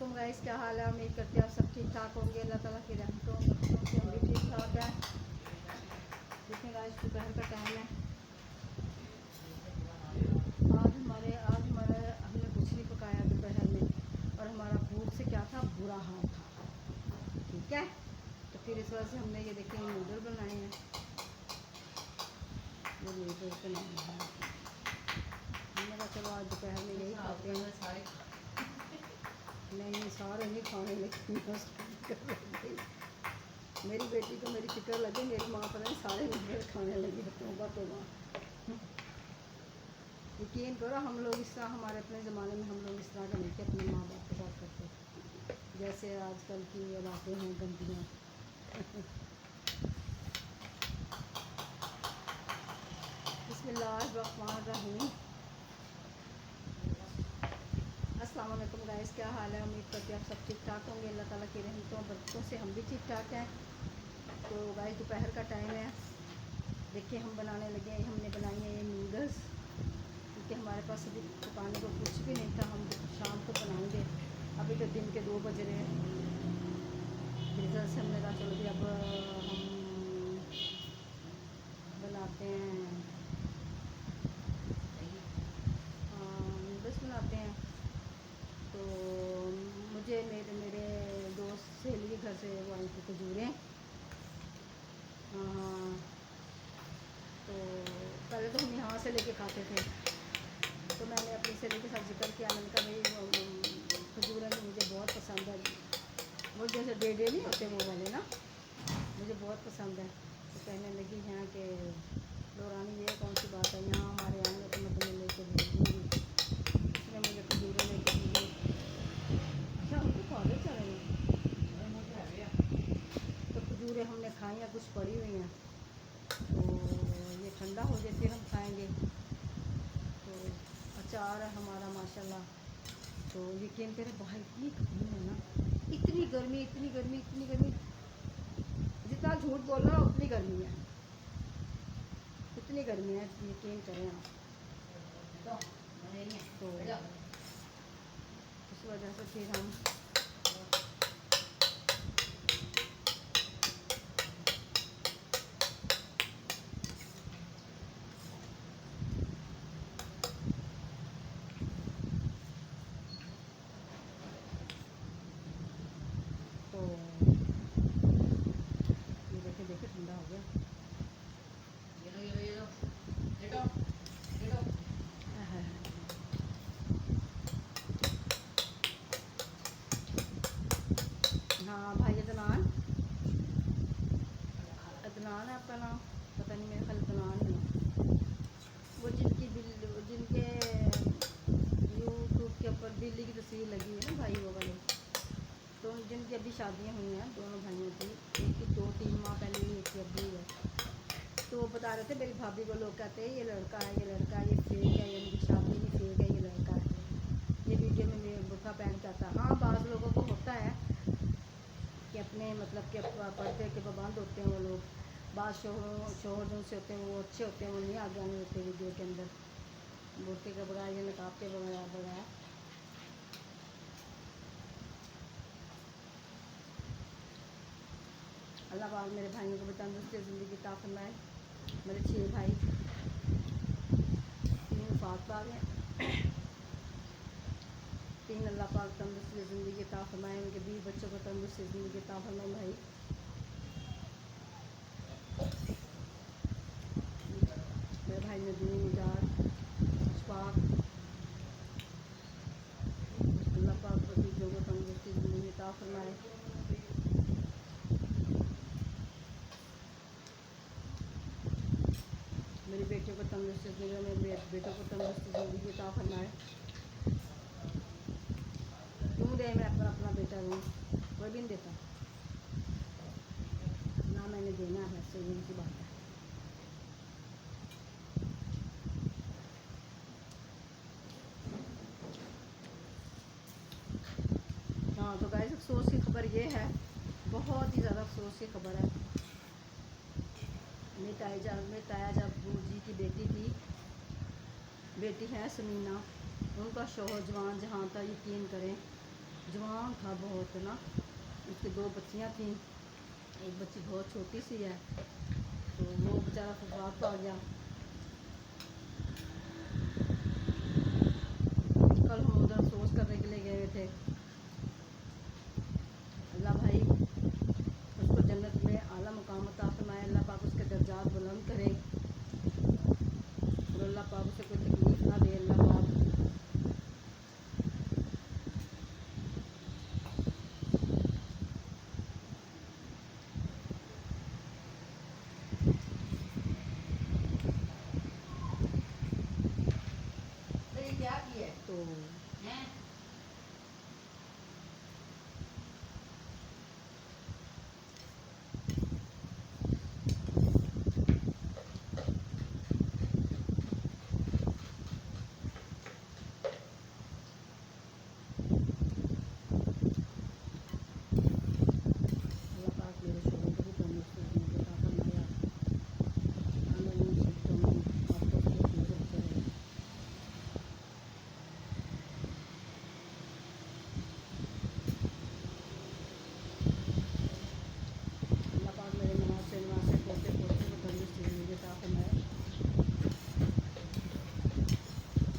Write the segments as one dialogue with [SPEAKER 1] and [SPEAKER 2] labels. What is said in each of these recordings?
[SPEAKER 1] वालेकुम गाइस, क्या हाल है। उम्मीद करते हैं आप सब ठीक ठाक होंगे। अल्लाह ताला की रहमतों बरकतों से हम भी ठीक ठाक हैं। देखिए गाइस, दोपहर का टाइम है। आज हमारा हमने कुछ नहीं पकाया दोपहर में, और हमारा भूख से क्या था, बुरा हाल था। ठीक है, तो फिर इस वजह से हमने ये देखिए नूडल बनाए हैं। वो नूडल बनाए हैं, हमने कहा चलो आज दोपहर में यही खाते हैं। नहीं, सारे नहीं खाने लगे। मेरी बेटी को मेरी फिक्र लगे, मेरी माँ पर नहीं सारे नूडल खाने लगी। तौबा तौबा। यकीन करो, हम लोग इस तरह, हमारे अपने ज़माने में हम लोग इस तरह का नहीं थे अपने माँ बाप के साथ करते, जैसे आजकल की ये बातें हैं गंदियाँ। बिस्मिल्लाहिर्रहमानिर्रहीम। अस्सलाम वालेकुम गाइस, क्या हाल है। उम्मीद करते हैं आप सब ठीक ठाक होंगे। अल्लाह ताला की रहमतों बरकतों से हम भी ठीक ठाक हैं। तो गाइस, दोपहर का टाइम है। देखिए हम बनाने लगे हैं, हमने बनाई है ये नूडल्स, क्योंकि हमारे पास अभी पकाने को कुछ भी नहीं था। हम शाम को बनाएंगे, अभी तो दिन के 2 बज रहे हैं। फिर से हमने कहा चलो भी अब हम बनाते हैं, नूडल्स बनाते हैं। तो मुझे मेरे दोस्त सहेली के घर से वो आई थी खजूरें। तो पहले तो हम यहाँ से लेके खाते थे, तो मैंने अपनी सहेली के साथ जिक्र किया। मैंने कहा भाई खजूरें तो मुझे बहुत पसंद है, वो जैसे डेढ़ नहीं होते वो वाले ना, मुझे बहुत पसंद है। तो कहने लगी हैं कि लोरानी ये कौन सी बात है, यहाँ हमारे आएंगे तो मैं तुम्हें लेके भेजूँगी। उसने मुझे खजूरें लेके दी। अच्छा, हमको कॉलेज चले तो खजूरें हमने खाई हैं, कुछ पड़ी हुई हैं, तो ये ठंडा हो जाए फिर हम खाएंगे। तो अचार है हमारा माशाल्लाह। तो यकीन करें बाहर इतनी गर्मी है ना, इतनी गर्मी, इतनी गर्मी, इतनी गर्मी, जितना झूठ बोल रहा उतनी गर्मी है, इतनी गर्मी है, यकीन करें आप। तो इस वजह से फिर हम तो ये देखे ठंडा हो गया। हाँ भाई, अदनान, अदनान है आपका नाम? पता नहीं, मेरे ख्याल अदनान है। वो जिनके यूट्यूब के ऊपर बिल्ली की तस्वीर लगी है ना भाई, वो वाले, तो जिनकी अभी शादियां हुई हैं दोनों भाइयों की, एक की 2-3 माह पहले हुई, एक की अभी हुई है। तो वो बता रहे थे मेरी भाभी को, लोग कहते हैं ये लड़का है, ये लड़का है, ये फेक है, ये इनकी शादी नहीं फेक है, ये लड़का है, ये वीडियो में मेरे बुर्का पहन के आता है। हाँ, बाज़ लोगों को होता है कि अपने मतलब के पर्दे के पाबंद होते हैं वो लोग, बाद शोहर जिनसे होते हैं वो अच्छे होते हैं, वो नहीं आगे आने होते वीडियो के अंदर, बुर्के के बगैर या नकाब के बगैर। अल्लाह पाक मेरे भाइयों को भी तंदुरुस्ती ज़िंदगी अता फरमाए। मेरे 6 भाई, 3 वफ़ात पा गए, 3 अल्लाह पाक तंदुरुस्ती ज़िंदगी अता फरमाए, उनके 20 बच्चों को तंदुरुस्ती ज़िंदगी अता फरमाए। भाई मेरे भाई नदीम, निजात, अशफाक, अल्लाह पाक बच्चों को तंदुरुस्ती ज़िंदगी अता फरमाए। मेरी बेटियों को तंदुरुस्ती ज़िंदगी, मेरे बेटों को तंदुरुस्ती ज़िंदगी अता फरमाए। क्यों दे मैं अपना बेटा दूँ, कोई भी नहीं देता ना, मैंने देना है, सही सी बात है। हाँ, तो गाइस अफसोस की खबर ये है, बहुत ही ज़्यादा अफसोस की खबर है। मेरी ताया जाबू जी की बेटी है समीना, उनका शौहर जवान जहाँ था, यकीन करें जवान था बहुत ना, उसकी 2 बच्चियाँ थीं, एक बच्ची बहुत छोटी सी है, तो वो बेचारा वफात पा गया। कल हम उधर अफसोस करने के लिए गए हुए थे। अल्लाह भाई उसको जन्नत में आला मुकाम अता फरमाए, अल्लाह पाक उसके दर्जात बुलंद करे और अल्लाह पाक उसे कोई तकलीफ ना दे। अल्लाह पाक
[SPEAKER 2] क्या किया
[SPEAKER 1] तो
[SPEAKER 2] है?
[SPEAKER 1] अल्लाह पाक मेरे शोहर को भी तंदुरुस्ती ज़िंदगी अता फरमाए, आने वाली मुसीबतों में आपको भी हिफाज़त करे। अल्लाह पाक मेरे नवाज से पोते पोते को तंदुरुस्ती ज़िंदगी अता फरमाए।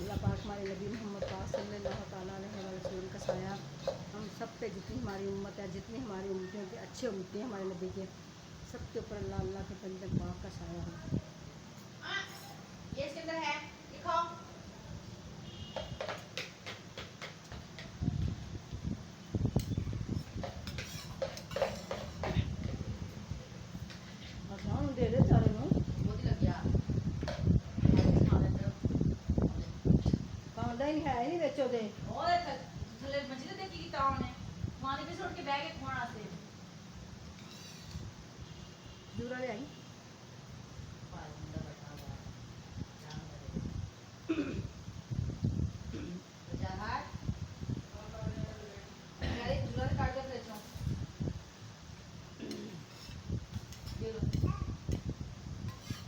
[SPEAKER 1] अल्लाह पाक हमारे नबी मोहम्मद पाक सल्लल्लाहु तआला अलैहि वसल्लम का साया हम सब पे, जितनी हमारी उम्मत है, जितनी हमारी उम्मतें के अच्छे उम्मतें हैं हमारे नबी के, सब के ऊपर अल्लाह अल्लाह के बंदे पाक का साया हो।
[SPEAKER 2] ये इसके अंदर है, दिखाओ।
[SPEAKER 1] अच्छा हम दे दे सारे ਨੂੰ
[SPEAKER 2] मोदी लग गया
[SPEAKER 1] ਖਾਂਦਾ ਹੀ ਨਹੀਂ ਹੈ ਹੀ ਨਹੀਂ ਵਿੱਚ ਉਹਦੇ
[SPEAKER 2] और थल्ले मंजिल देखी की ताव ने मानी पे छोड़ के बैग एक खोना से
[SPEAKER 1] ਦੂਰਾ ਲਿਆਈ।
[SPEAKER 2] बंदा बैठा हुआ जान करे जहाज यार दूसरा काट के ले जाओ ये लो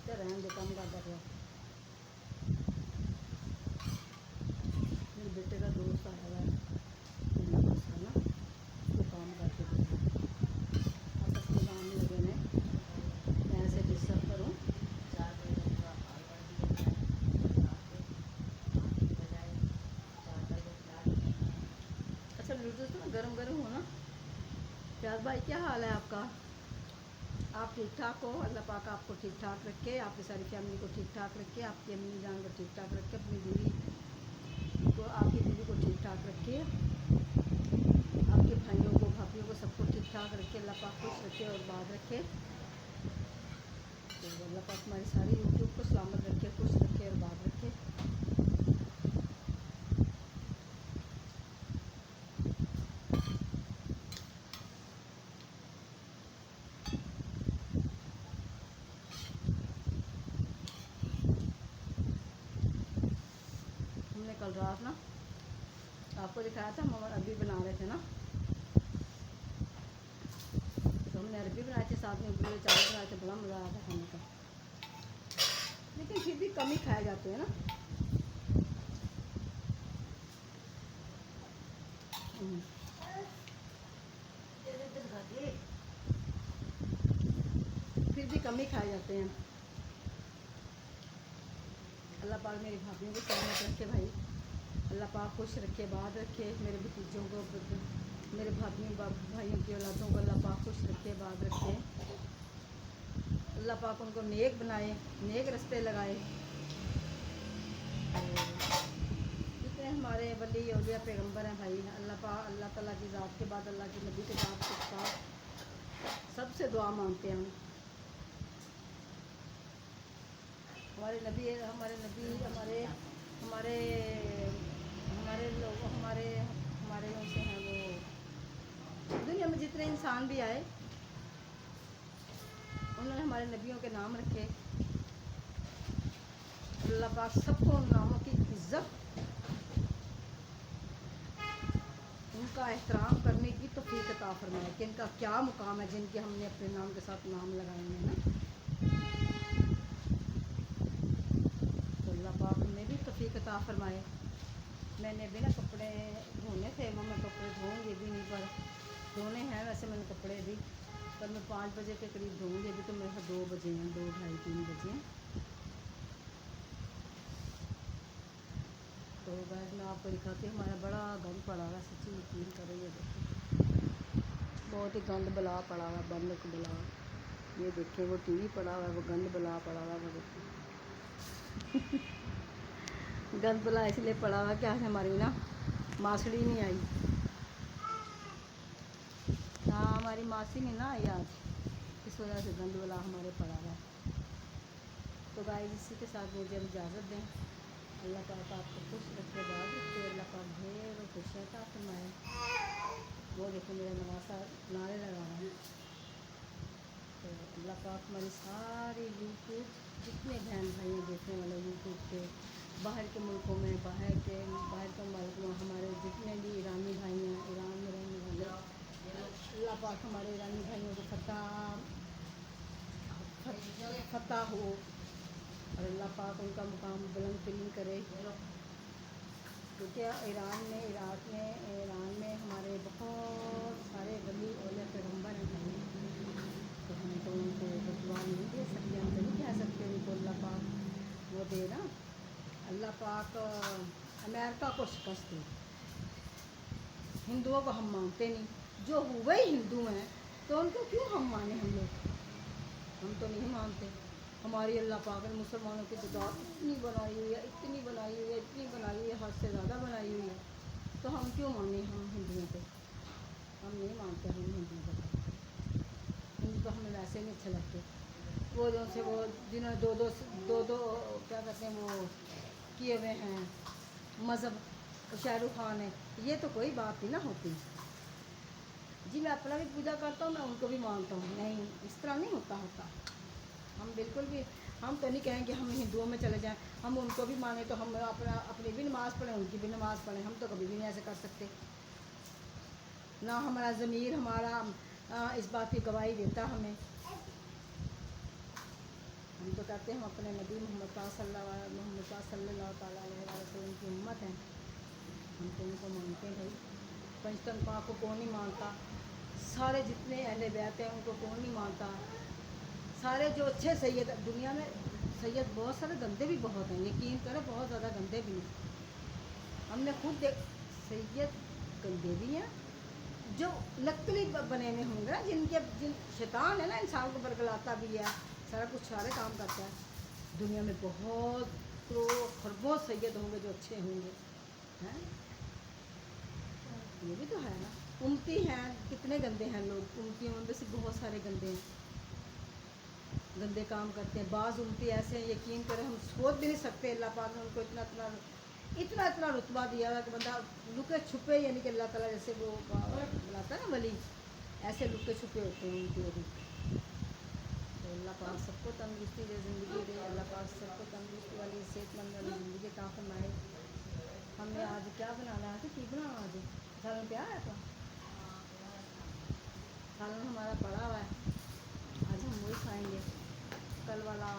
[SPEAKER 1] ਤੇ ਰਹਿਣ ਦੇ ਕੰਮ ਕਰਦਾ ਪਿਆ। मेरे बेटे का दोस्त आया हुआ है ना, उसको काम करके देता है। आपस में काम में लगे ने, मैं ऐसे डिस्टर्ब करूँ।
[SPEAKER 2] चार बजे का हाल कर दिया बजाय चार बजे
[SPEAKER 1] अच्छा नूडल्स ना गरम गरम हो ना। प्याज भाई क्या हाल है आपका? आप ठीक ठाक हो? अल्लाह पाक आपको ठीक ठाक रखे, आपकी सारी फैमिली को ठीक ठाक रखे, आपकी अम्मी जान को ठीक ठाक रखे, अपनी बीवी को, आपकी बीवी को ठीक ठाक रखे, आपके भाइयों को, भाभियों को, सबको ठीक ठाक रखे। अल्लाह पाक खुश रखे और बात रखे। तो अल्लाह पाक हमारी सारी यूट्यूब को सलामत रखे, खुश रखे और बात रखे। हमने कल रात ना आपको दिखाया था, हम अरबी बना रहे थे ना, तो हमने अरबी बनाए थे, साथ में उबले चावल बनाए थे, बड़ा मज़ा आया था खाने का। लेकिन फिर भी कम ही खाए जाते हैं ना। फिर भी कम ही खाए जाते हैं। अल्लाह पाक मेरी भाभियों को सलामत रखे भाई, अल्लाह पाक खुश रखे, बात रखे, मेरे भतीजों को, मेरे भाभियों भाइयों की औलादों को अल्लाह पाक खुश रखे, बात रखे। अल्लाह पाक उनको नेक बनाए, नेक रास्ते लगाए। जितने हमारे वली औलिया पैगंबर हैं भाई, अल्लाह ताला की ज़ात के बाद, अल्लाह के नबी के ज़ात के बाद सबसे दुआ मांगते हैं। हमारे नबी हमारे नबी हमारे हमारे हमारे लोग हमारे हमारे उनसे हैं वो, दुनिया में जितने इंसान भी आए उन्होंने हमारे नबियों के नाम रखे। अल्लाह पाक सबको उन नामों की इज्जत, उनका एहतराम करने की तौफीक अता फरमाए कि इनका क्या मुकाम है, जिनके हमने अपने नाम के साथ नाम लगाए हैं ना। तो अल्लाह पाक हमें भी तौफीक अता फरमाए मैंने भी ना कपड़े धोने थे, वो मैं कपड़े धोऊंगी भी नहीं, पर धोने हैं वैसे मैंने कपड़े भी, पर मैं 5 बजे के करीब धोऊंगी। अभी तो मेरे 2 बजे हैं, 2 ढाई 3 बजे हैं। तो गाइस मैं आपको दिखाती हूँ, हमारा बड़ा गंद पड़ा हुआ है, सच्ची यकीन करो। ये देखो बहुत ही गंद बला पड़ा हुआ, बंद बला। ये देखिए वो टीवी पड़ा हुआ है, वो गंद बला पड़ा हुआ है, वो देखिए गंद बला इसलिए पड़ा हुआ कि आज हमारी ना मासड़ी नहीं आई। हाँ हमारी मासी नहीं ना आई आज, इस वजह से गंद बला हमारे पड़ा हुआ है। तो गाइस इसी के साथ मुझे अब इजाज़त दें। अल्लाह पाक आपको खुश रखे, बात रखे, अल्लाह पाक ढेर खुशियाँ अता फरमाए। वो देखो मेरा नवासा नारे लगा रहा है। तो अल्लाह पाक हमारी सारी यूट्यूब जितने बहन भाई हैं देखने वाले यूट्यूब पे, बाहर के मुल्कों में, बाहर के मुल्क में हमारे जितने भी ईरानी भाई हैं, ईरान में रहने वाले, अल्लाह पाक हमारे ईरानी भाइयों को फतह हो, और अल्लाह पाक उनका मुकाम बुलंद तरीन करे। क्योंकि ईरान में, ईरान में हमारे बहुत सारे वली औलिया पैगम्बर हैं भाई, तो हम तो उनको बददुआ नहीं दे सकते, हम तो नहीं कह सकते उनको अल्लाह पाक वो दे ना, अल्लाह पाक अमेरिका को शिकस्त दे। हिंदुओं को हम मानते नहीं, जो हुए ही हिंदू हैं तो उनको क्यों हम माने, हम लोग हम तो नहीं मानते। हमारी अल्लाह पाक ने मुसलमानों की तादाद इतनी बनाई हुई है, इतनी बनाई हुई है, इतनी बनाई हुई है, हद से ज़्यादा बनाई हुई है, तो हम क्यों माने हम हिंदुओं को, हम नहीं मानते हम हिंदुओं को। हिंदू तो हमें वैसे नहीं अच्छे लगते, वो जो से वो जिन्होंने दो क्या कहते हैं वो किए हुए हैं मज़हब, शाहरुख खान है, ये तो कोई बात ही ना होती। जी मैं अपना भी पूजा करता हूँ, मैं उनको भी मानता हूँ, नहीं इस तरह नहीं होता। हम बिल्कुल भी, हम तो नहीं कहें कि हम हिंदुओं में चले जाएं, हम उनको भी माने तो हम अपनी भी नमाज़ पढ़ें, उनकी भी नमाज़ पढ़ें, हम तो कभी भी नहीं ऐसे कर सकते ना। हमारा ज़मीर हमारा इस बात की गवाही देता हमें। हम तो कहते हैं हम अपने नबी मोहम्मद सल्लल्लाहु अलैहि वसल्लम की उम्मत हैं, हम तो उनको मानते हैं भाई। पंचतन को कौन नहीं मानता, सारे जितने अहले बैत हैं उनको कौन नहीं मानता, सारे जो अच्छे सैयद दुनिया में, सैयद बहुत सारे गंदे भी बहुत हैं, यकीन करें बहुत ज़्यादा गंदे भी हैं। हमने खुद सैयद गंदे भी हैं जो नकली बने हुए होंगे ना, जिन शैतान है ना इंसान को बरगलाता भी है, सारा कुछ सारे काम करता है। दुनिया में बहुत तो खरबों सैयद होंगे जो अच्छे होंगे हैं, ये भी तो है ना। उम्मती हैं, कितने गंदे हैं लोग, उम्मतियों में से बहुत सारे गंदे हैं, गंदे काम करते हैं। बाज़ उम्मती ऐसे हैं यकीन करें हम सोच भी नहीं सकते, अल्लाह पाक ने उनको इतना रुतबा दिया है कि बंदा लुके छुपे, यानी कि अल्लाह ताला जैसे वो बनाता है ना वली, ऐसे लुके छुपे होते हैं उनके भी। तो अल्लाह पाक सबको तंदुरुस्ती दे, ज़िंदगी दे, अल्लाह पाक सबको तंदुरुस्ती वाली सेहतमंद वाली ज़िंदगी अता फरमाए। हमने आज क्या बनाना है, कि बनाना आज सालन क्या आया था, सालन हमारा पड़ा हुआ है, आज हम वही खाएँगे। कल वाला